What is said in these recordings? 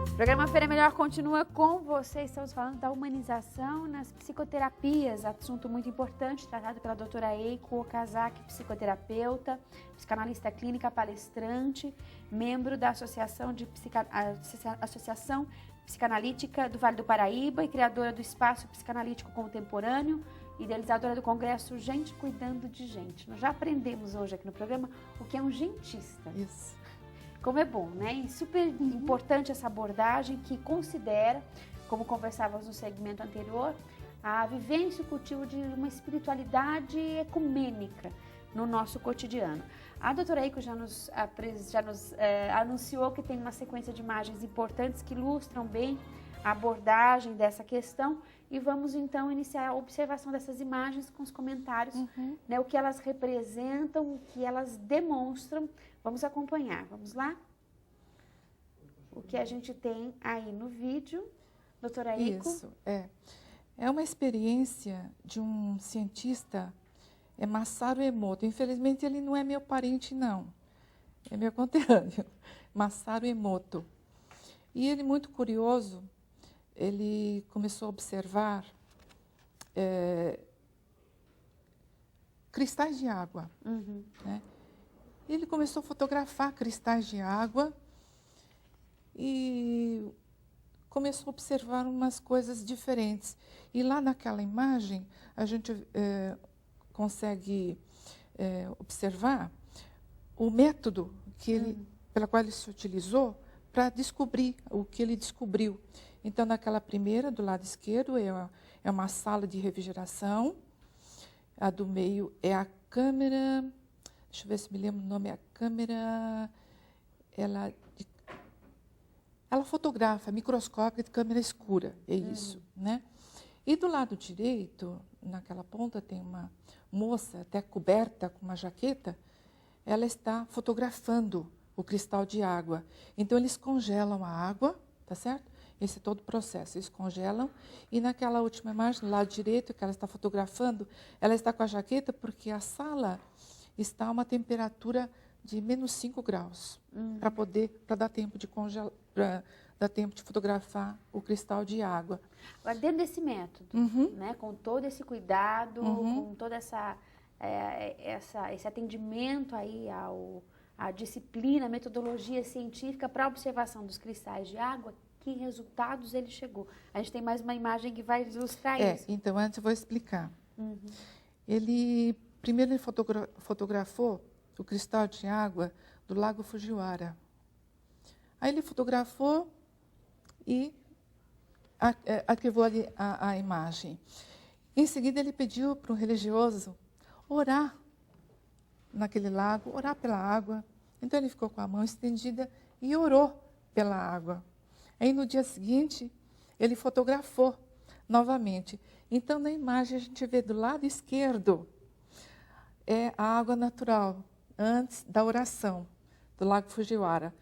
O programa Feira Melhor continua com você. Estamos falando da humanização nas psicoterapias, assunto muito importante, tratado pela doutora Eiko Okazaki, psicoterapeuta, psicanalista clínica, palestrante, membro da Associação Psicanalítica do Vale do Paraíba e criadora do Espaço Psicanalítico Contemporâneo, idealizadora do Congresso Gente Cuidando de Gente. Nós já aprendemos hoje aqui no programa o que é um gentista. Isso. Como é bom, né? E super importante essa abordagem que considera, como conversávamos no segmento anterior, a vivência e o cultivo de uma espiritualidade ecumênica no nosso cotidiano. A doutora Eiko já nos anunciou que tem uma sequência de imagens importantes que ilustram bem a abordagem dessa questão e vamos então iniciar a observação dessas imagens com os comentários, né, o que elas representam, o que elas demonstram. Vamos acompanhar, vamos lá? O que a gente tem aí no vídeo, doutora Eiko? Isso, é uma experiência de um cientista, Masaru Emoto. Infelizmente ele não é meu parente não, é meu conterrâneo, Masaru Emoto. E ele, muito curioso, ele começou a observar cristais de água, né? Ele começou a fotografar cristais de água e começou a observar umas coisas diferentes. E lá naquela imagem, a gente consegue observar o método pela qual ele se utilizou para descobrir o que ele descobriu. Então, naquela primeira, do lado esquerdo, é uma sala de refrigeração. A do meio é a câmera... Deixa eu ver se me lembro o nome. A câmera... Ela fotografa, microscópica de câmera escura. É isso, né? E do lado direito, naquela ponta, tem uma moça até coberta com uma jaqueta. Ela está fotografando o cristal de água. Então, eles congelam a água, tá certo? Esse é todo o processo. Eles congelam. E naquela última imagem, do lado direito, que ela está fotografando, ela está com a jaqueta porque a sala está a uma temperatura de menos 5 graus, para dar tempo de congelar, para dar tempo de fotografar o cristal de água. Agora, dentro desse método, né, com todo esse cuidado, com toda esse atendimento aí à disciplina, à metodologia científica para a observação dos cristais de água, que resultados ele chegou? A gente tem mais uma imagem que vai ilustrar isso. Então, antes eu vou explicar. Primeiro ele fotografou o cristal de água do Lago Fujiwara. Aí ele fotografou e arquivou ali a imagem. Em seguida ele pediu para um religioso orar naquele lago, orar pela água. Então ele ficou com a mão estendida e orou pela água. Aí no dia seguinte ele fotografou novamente. Então na imagem a gente vê do lado esquerdo a água natural, antes da oração, do Lago Fujiwara.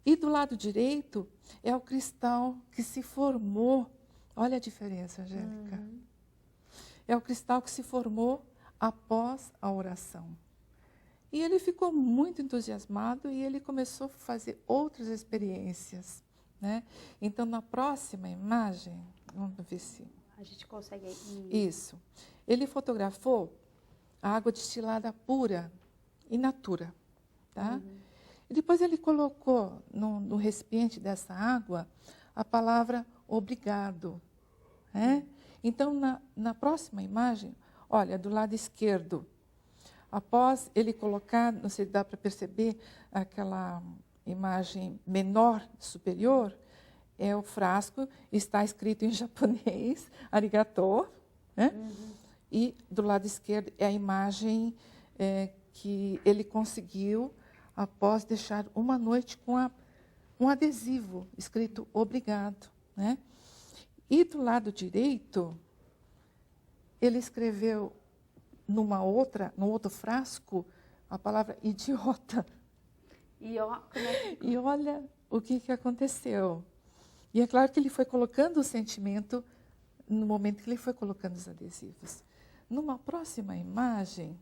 E do lado direito é o cristal que se formou. Olha a diferença, Angélica. É o cristal que se formou após a oração. E ele ficou muito entusiasmado e ele começou a fazer outras experiências, né? Então, na próxima imagem, vamos ver se... A gente consegue... Isso. Ele fotografou a água destilada pura, in natura, tá? E depois ele colocou no recipiente dessa água a palavra obrigado, né? Então, na próxima imagem, olha, do lado esquerdo, após ele colocar, não sei se dá para perceber, aquela imagem menor superior, é o frasco, está escrito em japonês, arigato, né? E do lado esquerdo é a imagem que ele conseguiu após deixar uma noite com um adesivo escrito obrigado, né? E do lado direito, ele escreveu num outro frasco a palavra idiota, E, ó, como é que... E olha o que aconteceu. E é claro que ele foi colocando o sentimento no momento que ele foi colocando os adesivos. Numa próxima imagem,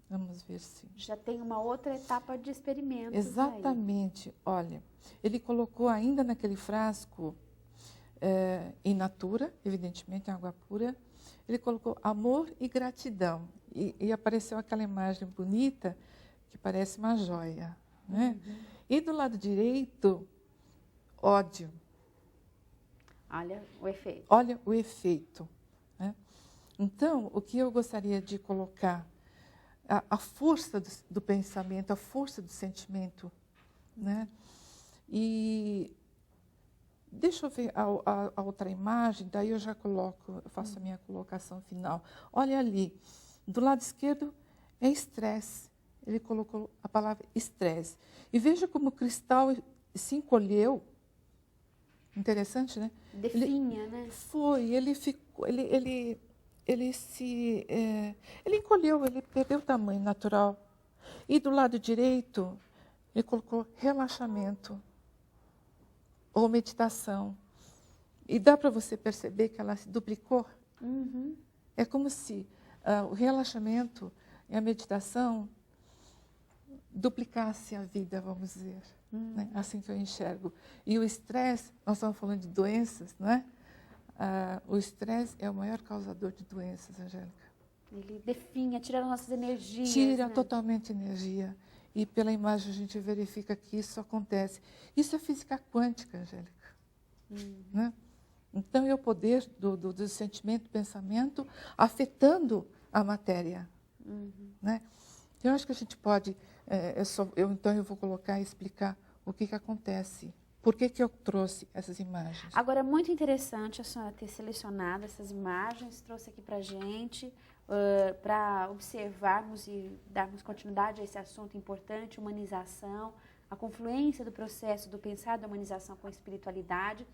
vamos ver se... Já tem uma outra etapa de experimento. Exatamente. Aí. Olha, ele colocou ainda naquele frasco, in natura, evidentemente, água pura, ele colocou amor e gratidão. E apareceu aquela imagem bonita, que parece uma joia. Né? Uhum. E do lado direito, ódio. Olha o efeito. Olha o efeito. Né? Então, o que eu gostaria de colocar, a força do pensamento, a força do sentimento. Né? E deixa eu ver a outra imagem, daí eu já coloco, eu faço a minha colocação final. Olha ali, do lado esquerdo é estresse. Ele colocou a palavra estresse. E veja como o cristal se encolheu. Interessante, né? Definha, né? Foi, ele ficou, ele encolheu, ele perdeu o tamanho natural. E do lado direito, ele colocou relaxamento ou meditação. E dá para você perceber que ela se duplicou? Uhum. É como se o relaxamento e a meditação duplicasse a vida, vamos dizer. Né? Assim que eu enxergo. E o estresse, nós estamos falando de doenças, não é? O estresse é o maior causador de doenças, Angélica. Ele definha, tira as nossas energias. Tira né? totalmente energia. E pela imagem a gente verifica que isso acontece. Isso é física quântica, Angélica. Né? Então é o poder do sentimento, do pensamento, afetando a matéria. Né? Eu acho que a gente pode... então eu vou colocar e explicar o que acontece. Por que eu trouxe essas imagens? Agora, é muito interessante a senhora ter selecionado essas imagens, trouxe aqui para a gente, para observarmos e darmos continuidade a esse assunto importante, humanização, a confluência do processo do pensar da humanização com a espiritualidade,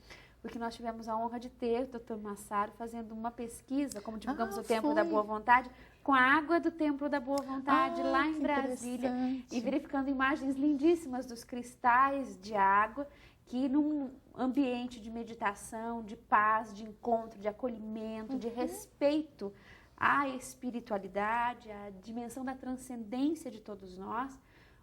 porque nós tivemos a honra de ter o Dr. Massaro fazendo uma pesquisa, como divulgamos o Templo da Boa Vontade, com a água do Templo da Boa Vontade, lá em Brasília, e verificando imagens lindíssimas dos cristais de água, que num ambiente de meditação, de paz, de encontro, de acolhimento, de respeito à espiritualidade, à dimensão da transcendência de todos nós,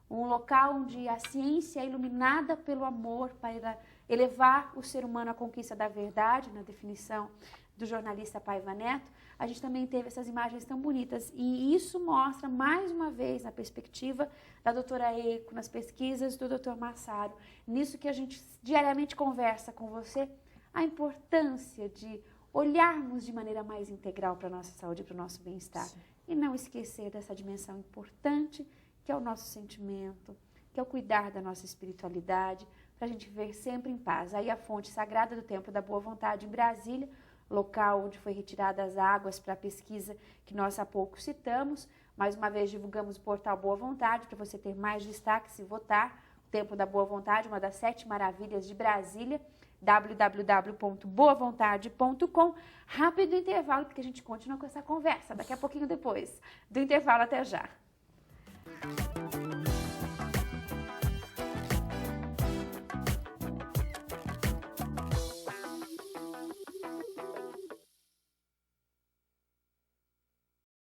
um local onde a ciência é iluminada pelo amor para elevar o ser humano à conquista da verdade, na definição do jornalista Paiva Neto, a gente também teve essas imagens tão bonitas. E isso mostra, mais uma vez, na perspectiva da doutora Eiko, nas pesquisas do Dr. Massaro, nisso que a gente diariamente conversa com você, a importância de olharmos de maneira mais integral para a nossa saúde e para o nosso bem-estar. E não esquecer dessa dimensão importante, que é o nosso sentimento, que é o cuidar da nossa espiritualidade, para a gente viver sempre em paz. Aí a fonte sagrada do Templo da Boa Vontade em Brasília, local onde foi retirada as águas para a pesquisa que nós há pouco citamos. Mais uma vez divulgamos o portal Boa Vontade para você ter mais destaques e votar. O Templo da Boa Vontade, uma das 7 maravilhas de Brasília, www.boavontade.com. Rápido intervalo, porque a gente continua com essa conversa daqui a pouquinho depois do intervalo. Até já.